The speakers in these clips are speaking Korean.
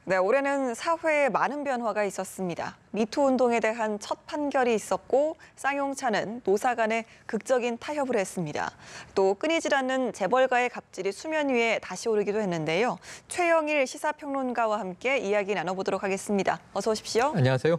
네, 올해는 사회에 많은 변화가 있었습니다. 미투 운동에 대한 첫 판결이 있었고 쌍용차는 노사 간에 극적인 타협을 했습니다. 또 끊이질 않는 재벌가의 갑질이 수면 위에 다시 오르기도 했는데요. 최영일 시사평론가와 함께 이야기 나눠보도록 하겠습니다. 어서 오십시오. 안녕하세요.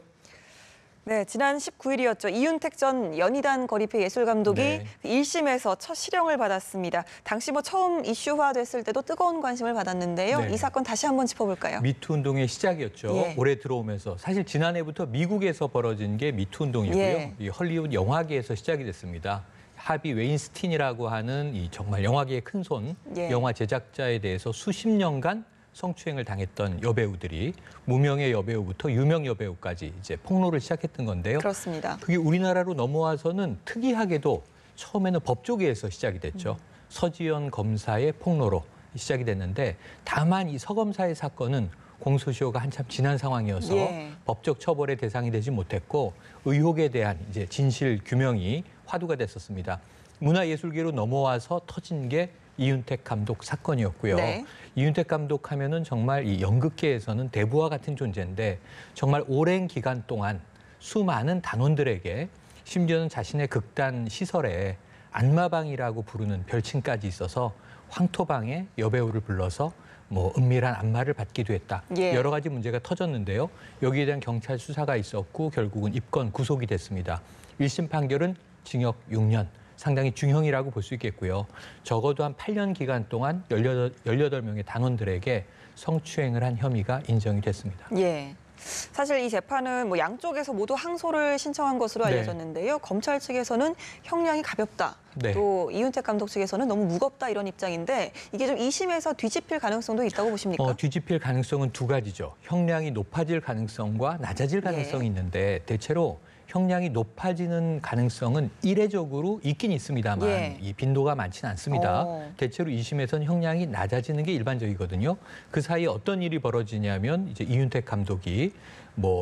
네, 지난 19일이었죠. 이윤택 전 연희단 거리패 예술감독이 1심에서 첫 실형을 받았습니다. 당시 처음 이슈화됐을 때도 뜨거운 관심을 받았는데요. 네. 이 사건 다시 한번 짚어볼까요? 미투 운동의 시작이었죠. 예. 올해 들어오면서 사실 지난해부터 미국에서 벌어진 게 미투 운동이고요. 예. 이 헐리우드 영화계에서 시작이 됐습니다. 하비 웨인스틴이라고 하는 이 정말 영화계의 큰손 예. 영화 제작자에 대해서 수십 년간 성추행을 당했던 여배우들이 무명의 여배우부터 유명 여배우까지 이제 폭로를 시작했던 건데요. 그렇습니다. 그게 우리나라로 넘어와서는 특이하게도 처음에는 법조계에서 시작이 됐죠. 서지현 검사의 폭로로 시작이 됐는데 다만 이 서 검사의 사건은 공소시효가 한참 지난 상황이어서 예. 법적 처벌의 대상이 되지 못했고 의혹에 대한 이제 진실 규명이 화두가 됐었습니다. 문화예술계로 넘어와서 터진 게 이윤택 감독 사건이었고요. 네. 이윤택 감독 하면은 정말 이 연극계에서는 대부와 같은 존재인데 정말 오랜 기간 동안 수많은 단원들에게 심지어는 자신의 극단 시설에 안마방이라고 부르는 별칭까지 있어서 황토방에 여배우를 불러서 은밀한 안마를 받기도 했다. 예. 여러 가지 문제가 터졌는데요. 여기에 대한 경찰 수사가 있었고 결국은 입건 구속이 됐습니다. 1심 판결은 징역 6년. 상당히 중형이라고 볼 수 있겠고요. 적어도 한 8년 기간 동안 18명의 단원들에게 성추행을 한 혐의가 인정이 됐습니다. 예. 사실 이 재판은 양쪽에서 모두 항소를 신청한 것으로 네. 알려졌는데요. 검찰 측에서는 형량이 가볍다. 네. 또 이윤택 감독 측에서는 너무 무겁다 이런 입장인데 이게 좀 2심에서 뒤집힐 가능성도 있다고 보십니까? 뒤집힐 가능성은 두 가지죠. 형량이 높아질 가능성과 낮아질 가능성이 있는데 대체로 형량이 높아지는 가능성은 이례적으로 있긴 있습니다만 예. 이 빈도가 많지는 않습니다. 대체로 2심에서는 형량이 낮아지는 게 일반적이거든요. 그 사이에 어떤 일이 벌어지냐면 이제 이윤택 감독이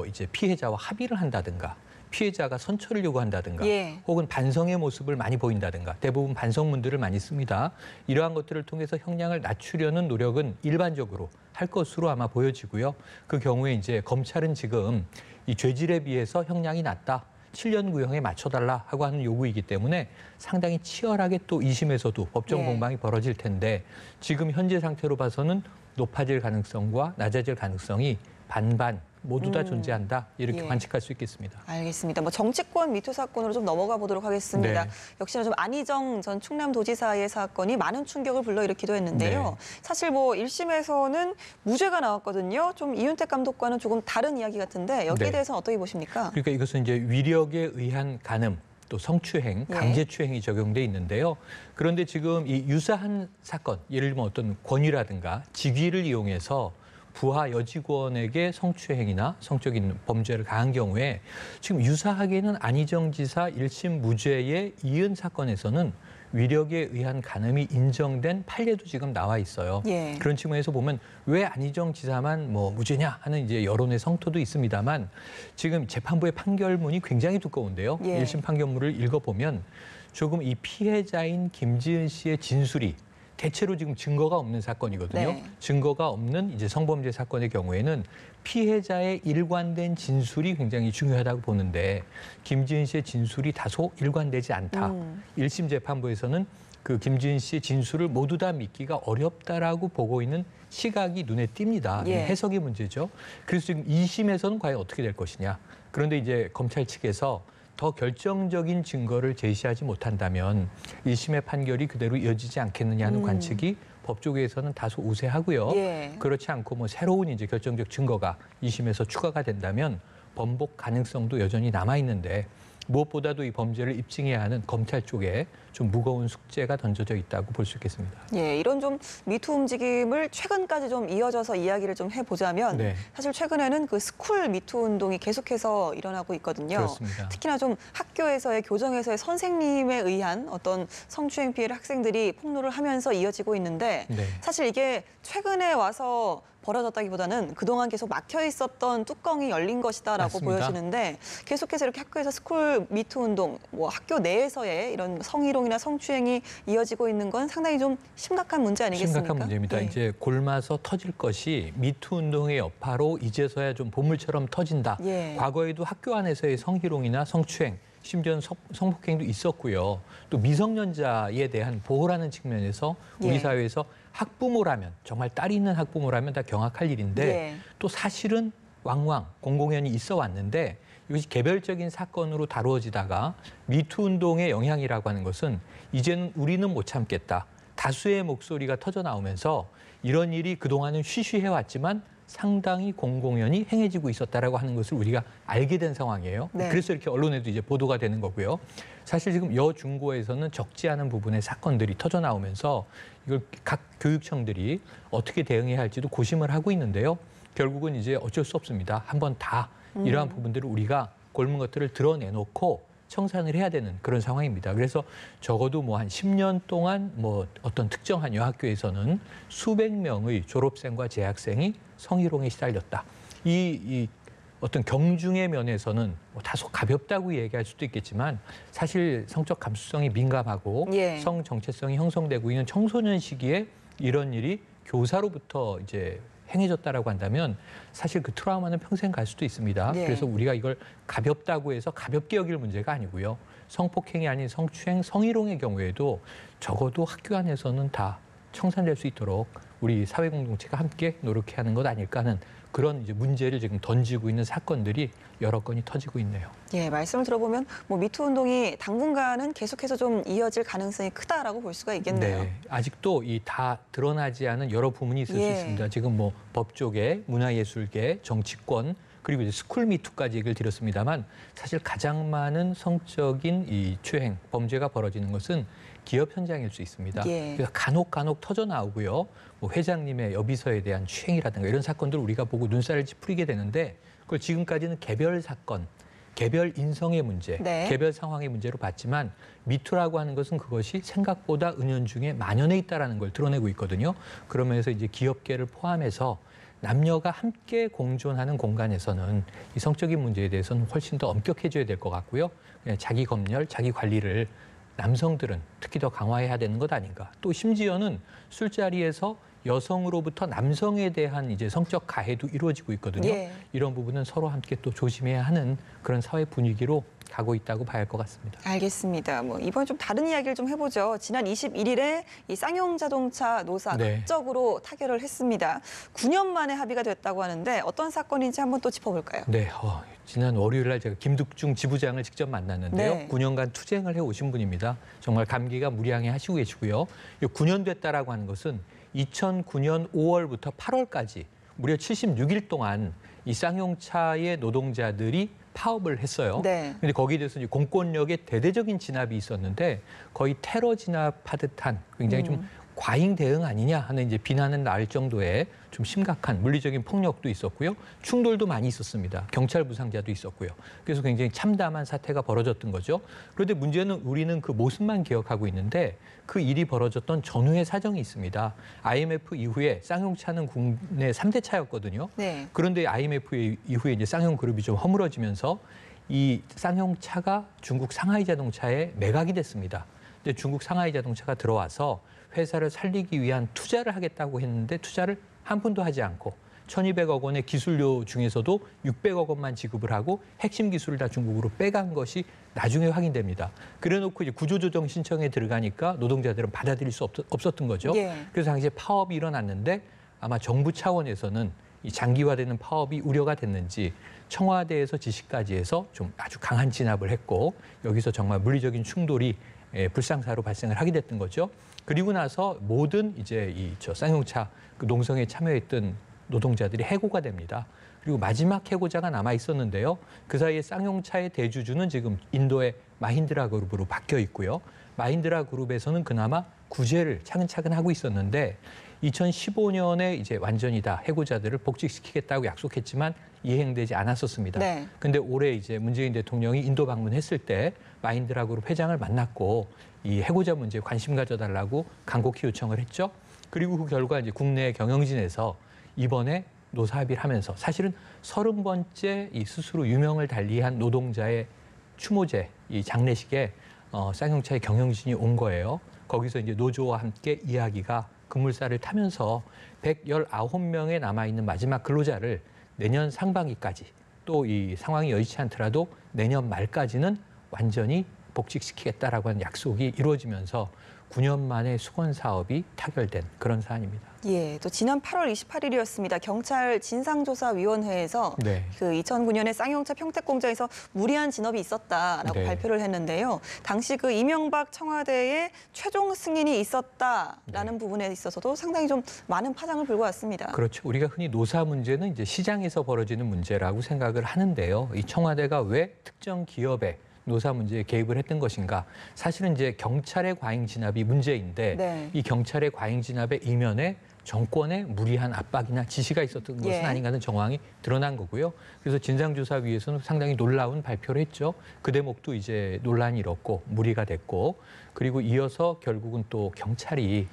이제 피해자와 합의를 한다든가 피해자가 선처를 요구한다든가 예. 혹은 반성의 모습을 많이 보인다든가 대부분 반성문들을 많이 씁니다. 이러한 것들을 통해서 형량을 낮추려는 노력은 일반적으로 할 것으로 아마 보여지고요. 그 경우에 이제 검찰은 지금 이 죄질에 비해서 형량이 낮다. 7년 구형에 맞춰달라 하고 하는 요구이기 때문에 상당히 치열하게 또 2심에서도 법정 공방이 벌어질 텐데 지금 현재 상태로 봐서는 높아질 가능성과 낮아질 가능성이 반반 모두 다 존재한다. 이렇게 관측할 수 있겠습니다. 알겠습니다. 정치권 미투 사건으로 좀 넘어가 보도록 하겠습니다. 네. 역시나 좀 안희정 전 충남도지사의 사건이 많은 충격을 불러일으키기도 했는데요. 네. 사실 1심에서는 무죄가 나왔거든요. 좀 이윤택 감독과는 조금 다른 이야기 같은데 여기에 네. 대해서는 어떻게 보십니까? 그러니까 이것은 이제 위력에 의한 간음, 또 성추행, 강제추행이 적용돼 있는데요. 그런데 지금 이 유사한 사건, 예를 들면 어떤 권위라든가 직위를 이용해서 부하 여직원에게 성추행이나 성적인 범죄를 가한 경우에 지금 유사하게는 안희정 지사 1심 무죄에 이은 사건에서는 위력에 의한 간음이 인정된 판례도 지금 나와 있어요. 예. 그런 측면에서 보면 왜 안희정 지사만 무죄냐 하는 이제 여론의 성토도 있습니다만 지금 재판부의 판결문이 굉장히 두꺼운데요. 예. 1심 판결문을 읽어보면 조금 이 피해자인 김지은 씨의 진술이 대체로 지금 증거가 없는 사건이거든요. 네. 증거가 없는 이제 성범죄 사건의 경우에는 피해자의 일관된 진술이 굉장히 중요하다고 보는데 김지은 씨의 진술이 다소 일관되지 않다. 1심 재판부에서는 그 김지은 씨의 진술을 모두 다 믿기가 어렵다라고 보고 있는 시각이 눈에 띕니다. 예. 해석의 문제죠. 그래서 지금 2심에서는 과연 어떻게 될 것이냐. 그런데 이제 검찰 측에서 더 결정적인 증거를 제시하지 못한다면 1심의 판결이 그대로 이어지지 않겠느냐 하는 관측이 법조계에서는 다소 우세하고요. 예. 그렇지 않고 새로운 이제 결정적 증거가 2심에서 추가가 된다면 번복 가능성도 여전히 남아 있는데 무엇보다도 이 범죄를 입증해야 하는 검찰 쪽에 좀 무거운 숙제가 던져져 있다고 볼 수 있겠습니다. 예, 이런 좀 미투 움직임을 최근까지 좀 이어져서 이야기를 좀 해보자면 사실 최근에는 그 스쿨 미투 운동이 계속해서 일어나고 있거든요. 그렇습니다. 특히나 좀 학교에서의 교정에서의 선생님에 의한 어떤 성추행 피해를 학생들이 폭로를 하면서 이어지고 있는데 사실 이게 최근에 와서 벌어졌다기보다는 그동안 계속 막혀 있었던 뚜껑이 열린 것이다라고 맞습니다. 보여지는데 계속해서 이렇게 학교에서 스쿨 미투 운동, 뭐 학교 내에서의 이런 성희롱이나 성추행이 이어지고 있는 건 상당히 좀 심각한 문제 아니겠습니까? 심각한 문제입니다. 네. 이제 골마서 터질 것이 미투 운동의 여파로 이제서야 좀 보물처럼 터진다. 예. 과거에도 학교 안에서의 성희롱이나 성추행, 심지어는 성폭행도 있었고요. 또 미성년자에 대한 보호라는 측면에서 우리 예. 사회에서 학부모라면, 정말 딸이 있는 학부모라면 다 경악할 일인데 예. 또 사실은 왕왕 공공연히 있어 왔는데 이것이 개별적인 사건으로 다루어지다가 미투 운동의 영향이라고 하는 것은 이제는 우리는 못 참겠다. 다수의 목소리가 터져 나오면서 이런 일이 그동안은 쉬쉬해왔지만 상당히 공공연히 행해지고 있었다라고 하는 것을 우리가 알게 된 상황이에요. 네. 그래서 이렇게 언론에도 이제 보도가 되는 거고요. 사실 지금 여중고에서는 적지 않은 부분의 사건들이 터져 나오면서 이걸 각 교육청들이 어떻게 대응해야 할지도 고심을 하고 있는데요. 결국은 이제 어쩔 수 없습니다. 한번 다 이러한 부분들을 우리가 골문 것들을 드러내놓고 청산을 해야 되는 그런 상황입니다. 그래서 적어도 뭐 한 10년 동안 뭐 어떤 특정한 여학교에서는 수백 명의 졸업생과 재학생이 성희롱에 시달렸다. 이 어떤 경중의 면에서는 뭐 다소 가볍다고 얘기할 수도 있겠지만 사실 성적 감수성이 민감하고 예. 성 정체성이 형성되고 있는 청소년 시기에 이런 일이 교사로부터 이제 행해졌다라고 한다면 사실 그 트라우마는 평생 갈 수도 있습니다. 네. 그래서 우리가 이걸 가볍다고 해서 가볍게 여길 문제가 아니고요. 성폭행이 아닌 성추행, 성희롱의 경우에도 적어도 학교 안에서는 다 청산될 수 있도록 우리 사회 공동체가 함께 노력해야 하는 것 아닐까 하는 그런 이제 문제를 지금 던지고 있는 사건들이 여러 건이 터지고 있네요. 예, 말씀을 들어보면 뭐 미투 운동이 당분간은 계속해서 좀 이어질 가능성이 크다라고 볼 수가 있겠네요. 네, 아직도 이 다 드러나지 않은 여러 부분이 있을 수 예. 있습니다. 지금 뭐 법조계, 문화예술계, 정치권 그리고 이제 스쿨 미투까지 얘기를 드렸습니다만 사실 가장 많은 성적인 이 추행, 범죄가 벌어지는 것은 기업 현장일 수 있습니다. 예. 그래서 간혹 터져 나오고요. 뭐 회장님의 여비서에 대한 추행이라든가 이런 사건들을 우리가 보고 눈살을 찌푸리게 되는데 그걸 지금까지는 개별 사건, 개별 인성의 문제, 네. 개별 상황의 문제로 봤지만 미투라고 하는 것은 그것이 생각보다 은연중에 만연해 있다는 걸 드러내고 있거든요. 그러면서 이제 기업계를 포함해서 남녀가 함께 공존하는 공간에서는 이 성적인 문제에 대해서는 훨씬 더 엄격해져야 될 것 같고요. 자기 검열, 자기 관리를 남성들은 특히 더 강화해야 되는 것 아닌가. 또 심지어는 술자리에서 여성으로부터 남성에 대한 이제 성적 가해도 이루어지고 있거든요. 예. 이런 부분은 서로 함께 또 조심해야 하는 그런 사회 분위기로 가고 있다고 봐야 할 것 같습니다. 알겠습니다. 뭐 이번 좀 다른 이야기를 좀 해보죠. 지난 21일에 이 쌍용 자동차 노사 네. 극적으로 타결을 했습니다. 9년 만에 합의가 됐다고 하는데 어떤 사건인지 한번 또 짚어볼까요? 네, 지난 월요일 날 제가 김득중 지부장을 직접 만났는데요. 네. 9년간 투쟁을 해오신 분입니다. 정말 감기가 무량해 하시고 계시고요. 9년 됐다라고 하는 것은 2009년 5월부터 8월까지 무려 76일 동안 이 쌍용차의 노동자들이 파업을 했어요. 네. 근데 거기에 대해서 이제 공권력의 대대적인 진압이 있었는데 거의 테러 진압하듯한 굉장히 좀 과잉 대응 아니냐 하는 이제 비난은 나을 정도의 좀 심각한 물리적인 폭력도 있었고요. 충돌도 많이 있었습니다. 경찰 부상자도 있었고요. 그래서 굉장히 참담한 사태가 벌어졌던 거죠. 그런데 문제는 우리는 그 모습만 기억하고 있는데 그 일이 벌어졌던 전후의 사정이 있습니다. IMF 이후에 쌍용차는 국내 3대 차였거든요. 네. 그런데 IMF 이후에 이제 쌍용그룹이 좀 허물어지면서 이 쌍용차가 중국 상하이 자동차에 매각이 됐습니다. 근데 중국 상하이 자동차가 들어와서 회사를 살리기 위한 투자를 하겠다고 했는데 투자를 한 푼도 하지 않고 1,200억 원의 기술료 중에서도 600억 원만 지급을 하고 핵심 기술을 다 중국으로 빼간 것이 나중에 확인됩니다. 그래놓고 이제 구조조정 신청에 들어가니까 노동자들은 받아들일 수 없었던 거죠. 예. 그래서 당시에 파업이 일어났는데 아마 정부 차원에서는 이 장기화되는 파업이 우려가 됐는지 청와대에서 지시까지 해서 좀 아주 강한 진압을 했고 여기서 정말 물리적인 충돌이 불상사로 발생을 하게 됐던 거죠. 그리고 나서 모든 이제 쌍용차 그 농성에 참여했던 노동자들이 해고가 됩니다. 그리고 마지막 해고자가 남아 있었는데요. 그 사이에 쌍용차의 대주주는 지금 인도의 마힌드라 그룹으로 바뀌어 있고요. 마힌드라 그룹에서는 그나마 구제를 차근차근 하고 있었는데 2015년에 이제 완전히 다 해고자들을 복직시키겠다고 약속했지만 이행되지 않았었습니다. 네. 근데 올해 이제 문재인 대통령이 인도 방문했을 때 마힌드라 그룹 회장을 만났고 이 해고자 문제에 관심 가져달라고 간곡히 요청을 했죠. 그리고 그 결과 이제 국내 경영진에서 이번에 노사 합의를 하면서 사실은 30번째 이 스스로 유명을 달리한 노동자의 추모제 이 장례식에 쌍용차의 경영진이 온 거예요. 거기서 이제 노조와 함께 이야기가 급물살을 타면서 119명에 남아있는 마지막 근로자를 내년 상반기까지 또 이 상황이 여의치 않더라도 내년 말까지는 완전히 복직시키겠다라고 하는 약속이 이루어지면서 9년 만에 수건 사업이 타결된 그런 사안입니다. 예, 또 지난 8월 28일이었습니다. 경찰 진상조사위원회에서 네. 그 2009년에 쌍용차 평택 공장에서 무리한 진업이 있었다라고 네. 발표를 했는데요. 당시 그 이명박 청와대의 최종 승인이 있었다라는 부분에 있어서도 상당히 좀 많은 파장을 불고 왔습니다. 그렇죠. 우리가 흔히 노사 문제는 이제 시장에서 벌어지는 문제라고 생각을 하는데요. 이 청와대가 왜 특정 기업에 노사 문제에 개입을 했던 것인가? 사실은 이제 경찰의 과잉 진압이 문제인데 네. 이 경찰의 과잉 진압의 이면에 정권의 무리한 압박이나 지시가 있었던 것은 예. 아닌가 하는 정황이 드러난 거고요. 그래서 진상조사위에서는 상당히 놀라운 발표를 했죠. 그 대목도 이제 논란이 일었고 무리가 됐고 그리고 이어서 결국은 또 경찰이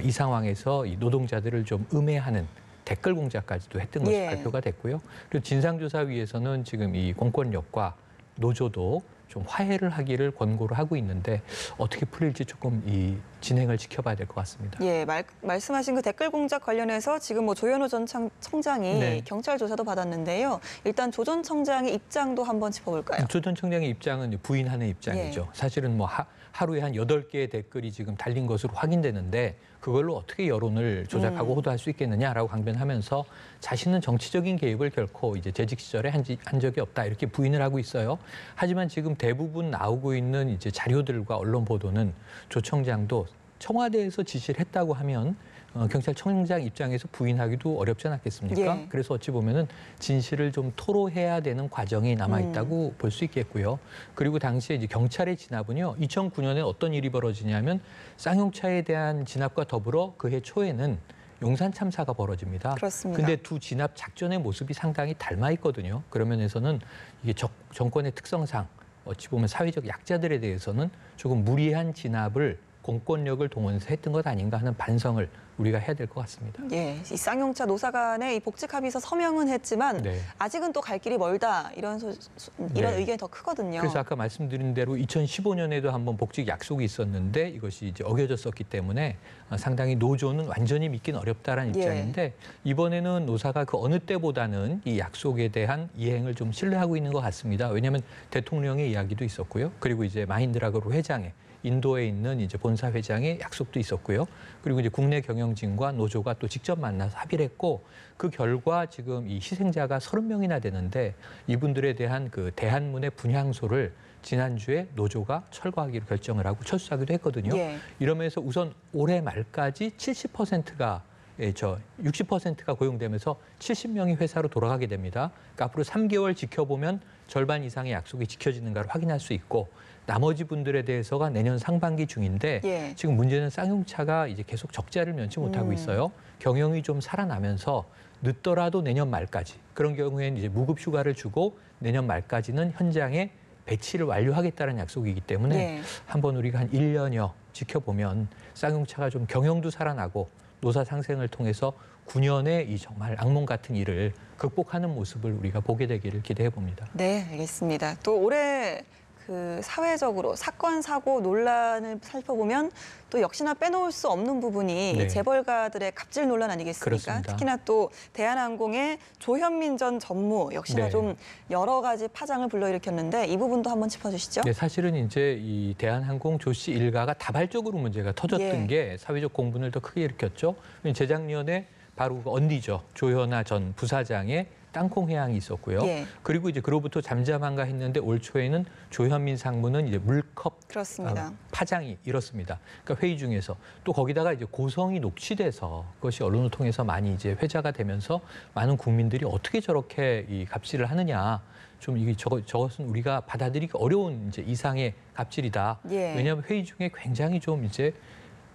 이 상황에서 이 노동자들을 좀 음해하는 댓글 공작까지도 했던 것이 예. 발표가 됐고요. 그리고 진상조사위에서는 지금 이 공권력과 노조도 좀 화해를 하기를 권고를 하고 있는데 어떻게 풀릴지 조금 이 진행을 지켜봐야 될 것 같습니다. 예, 말씀하신 그 댓글 공작 관련해서 지금 뭐 조현호 전 청장이 네. 경찰 조사도 받았는데요. 일단 조 전 청장의 입장도 한번 짚어볼까요? 조 전 청장의 입장은 부인하는 입장이죠. 예. 사실은 뭐 하루에 한 8개의 댓글이 지금 달린 것으로 확인되는데 그걸로 어떻게 여론을 조작하고 호도할 수 있겠느냐라고 강변하면서 자신은 정치적인 개입을 결코 이제 재직 시절에 한 적이 없다 이렇게 부인을 하고 있어요. 하지만 지금 대부분 나오고 있는 이제 자료들과 언론 보도는 조 청장도 청와대에서 지시를 했다고 하면 경찰청장 입장에서 부인하기도 어렵지 않았겠습니까? 예. 그래서 어찌 보면은 진실을 좀 토로해야 되는 과정이 남아 있다고 볼 수 있겠고요. 그리고 당시에 이제 경찰의 진압은요, 2009년에 어떤 일이 벌어지냐면 쌍용차에 대한 진압과 더불어 그해 초에는 용산 참사가 벌어집니다. 그렇습니다. 근데 두 진압 작전의 모습이 상당히 닮아 있거든요. 그런 면에서는 이게 정권의 특성상 어찌 보면 사회적 약자들에 대해서는 조금 무리한 진압을 공권력을 동원해서 했던 것 아닌가 하는 반성을 우리가 해야 될 것 같습니다. 예, 이 쌍용차 노사 간의 이 복직 합의서 서명은 했지만 네. 아직은 또 갈 길이 멀다 이런 네. 의견이 더 크거든요. 그래서 아까 말씀드린 대로 2015년에도 한번 복직 약속이 있었는데 이것이 이제 어겨졌었기 때문에 상당히 노조는 완전히 믿기는 어렵다라는 예. 입장인데 이번에는 노사가 그 어느 때보다는 이 약속에 대한 이행을 좀 신뢰하고 있는 것 같습니다. 왜냐하면 대통령의 이야기도 있었고요. 그리고 이제 마힌드라 그룹 회장의 인도에 있는 이제 본사 회장의 약속도 있었고요. 그리고 이제 국내 경영진과 노조가 또 직접 만나서 합의를 했고 그 결과 지금 이 희생자가 30명이나 되는데 이분들에 대한 그 대한문의 분향소를 지난주에 노조가 철거하기로 결정을 하고 철수하기도 했거든요. 예. 이러면서 우선 올해 말까지 70%가 60%가 고용되면서 70명이 회사로 돌아가게 됩니다. 그러니까 앞으로 3개월 지켜보면 절반 이상의 약속이 지켜지는가를 확인할 수 있고 나머지 분들에 대해서가 내년 상반기 중인데 예. 지금 문제는 쌍용차가 이제 계속 적자를 면치 못하고 있어요. 경영이 좀 살아나면서 늦더라도 내년 말까지 그런 경우에는 이제 무급 휴가를 주고 내년 말까지는 현장에 배치를 완료하겠다는 약속이기 때문에 예. 한번 우리가 한 1년여 지켜보면 쌍용차가 좀 경영도 살아나고 노사 상생을 통해서 9년의 이 정말 악몽 같은 일을 극복하는 모습을 우리가 보게 되기를 기대해 봅니다. 네, 알겠습니다. 또 올해 그 사회적으로 사건, 사고, 논란을 살펴보면 또 역시나 빼놓을 수 없는 부분이 네. 재벌가들의 갑질 논란 아니겠습니까? 그렇습니다. 특히나 또 대한항공의 조현민 전 전무 역시나 네. 좀 여러 가지 파장을 불러일으켰는데 이 부분도 한번 짚어주시죠. 네, 사실은 이제 이 대한항공 조 씨 일가가 다발적으로 문제가 터졌던 예. 게 사회적 공분을 더 크게 일으켰죠. 재작년에 바로 그 언니죠. 조현아 전 부사장의 땅콩 회항이 있었고요. 예. 그리고 이제 그로부터 잠잠한가 했는데 올 초에는 조현민 상무는 이제 물컵 그렇습니다. 파장이 일었습니다. 그러니까 회의 중에서 또 거기다가 이제 고성이 녹취돼서 그것이 언론을 통해서 많이 이제 회자가 되면서 많은 국민들이 어떻게 저렇게 이 갑질을 하느냐. 좀 이게 저것은 우리가 받아들이기 어려운 이제 이상의 갑질이다. 예. 왜냐하면 회의 중에 굉장히 좀 이제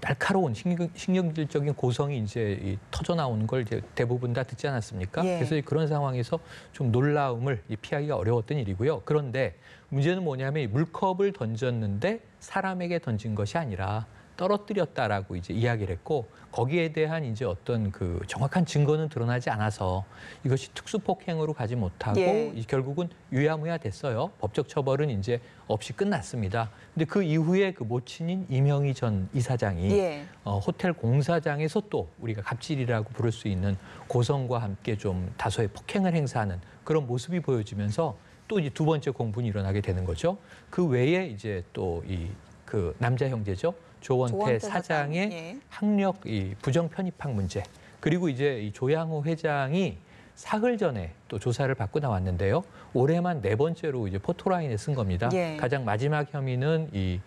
날카로운 신경질적인 고성이 이제 터져 나오는 걸 이제 대부분 다 듣지 않았습니까? 예. 그래서 그런 상황에서 좀 놀라움을 피하기가 어려웠던 일이고요. 그런데 문제는 뭐냐면 이 물컵을 던졌는데 사람에게 던진 것이 아니라 떨어뜨렸다라고 이제 이야기를 했고 거기에 대한 이제 어떤 그 정확한 증거는 드러나지 않아서 이것이 특수폭행으로 가지 못하고 예. 결국은 유야무야 됐어요. 법적 처벌은 이제 없이 끝났습니다. 근데 그 이후에 그 모친인 이명희 전 이사장이 예. 호텔 공사장에서 또 우리가 갑질이라고 부를 수 있는 고성과 함께 좀 다소의 폭행을 행사하는 그런 모습이 보여지면서 또 이제 두 번째 공분이 일어나게 되는 거죠. 그 외에 이제 또 이 그 남자 형제죠. 조원태 사장의 예. 학력 이 부정 편입학 문제 그리고 이제 이 조양호 회장이 사흘 전에 또 조사를 받고 나왔는데요. 올해만 4번째로 이제 포토라인에 쓴 겁니다. 예. 가장 마지막 혐의는 이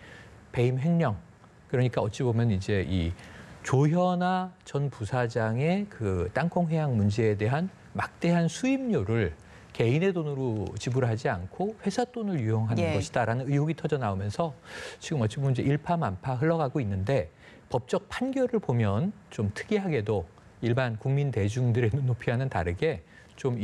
배임 횡령. 그러니까 어찌 보면 이제 이 조현아 전 부사장의 그 땅콩 회항 문제에 대한 막대한 수임료를 개인의 돈으로 지불하지 않고 회사 돈을 유용하는 예. 것이다라는 의혹이 터져 나오면서 지금 어찌 보면 이제 일파만파 흘러가고 있는데 법적 판결을 보면 좀 특이하게도 일반 국민 대중들의 눈높이와는 다르게 좀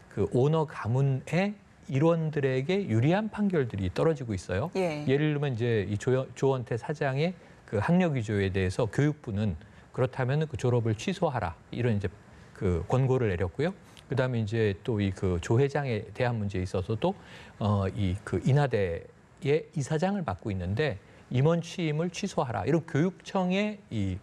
그 오너 가문의 일원들에게 유리한 판결들이 떨어지고 있어요. 예. 예를 들면 이제 이 조원태 사장의 그 학력 위조에 대해서 교육부는 그렇다면 그 졸업을 취소하라 이런 이제 그 권고를 내렸고요. 그다음에 이제 또 이 그 조 회장에 대한 문제에 있어서도 이 그 인하대의 이사장을 맡고 있는데 임원 취임을 취소하라 이런 교육청의 이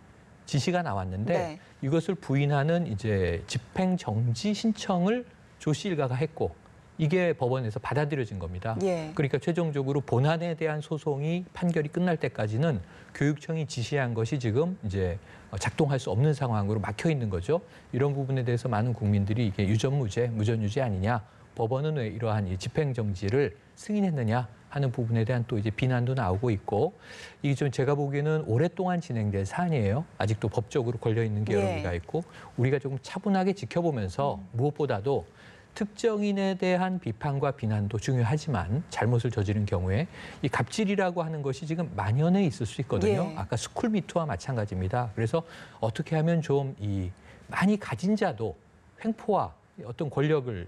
지시가 나왔는데 네. 이것을 부인하는 이제 집행 정지 신청을 조 씨 일가가 했고 이게 법원에서 받아들여진 겁니다. 예. 그러니까 최종적으로 본안에 대한 소송이 판결이 끝날 때까지는 교육청이 지시한 것이 지금 이제 작동할 수 없는 상황으로 막혀 있는 거죠. 이런 부분에 대해서 많은 국민들이 이게 유전무죄, 무전유죄 아니냐, 법원은 왜 이러한 이 집행정지를 승인했느냐 하는 부분에 대한 또 이제 비난도 나오고 있고 이게 좀 제가 보기에는 오랫동안 진행될 사안이에요. 아직도 법적으로 걸려 있는 게 여러 예. 개가 있고 우리가 조금 차분하게 지켜보면서 무엇보다도 특정인에 대한 비판과 비난도 중요하지만 잘못을 저지른 경우에 이 갑질이라고 하는 것이 지금 만연해 있을 수 있거든요. 예. 아까 스쿨미투와 마찬가지입니다. 그래서 어떻게 하면 좀 이 많이 가진 자도 횡포와 어떤 권력을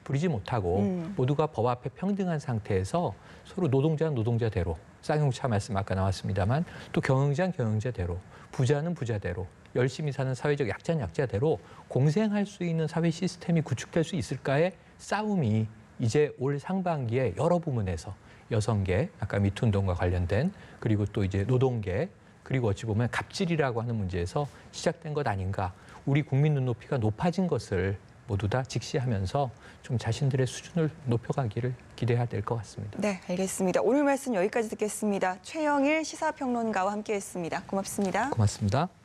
부리지 못하고 모두가 법 앞에 평등한 상태에서 서로 노동자는 노동자대로 쌍용차 말씀 아까 나왔습니다만 또 경영자는 경영자대로 부자는 부자대로 열심히 사는 사회적 약자는 약자대로 공생할 수 있는 사회 시스템이 구축될 수 있을까의 싸움이 이제 올 상반기에 여러 부문에서 여성계, 아까 미투운동과 관련된 그리고 또 이제 노동계 그리고 어찌 보면 갑질이라고 하는 문제에서 시작된 것 아닌가. 우리 국민 눈높이가 높아진 것을 모두 다 직시하면서 좀 자신들의 수준을 높여가기를 기대해야 될 것 같습니다. 네, 알겠습니다. 오늘 말씀 여기까지 듣겠습니다. 최영일 시사평론가와 함께했습니다. 고맙습니다. 고맙습니다.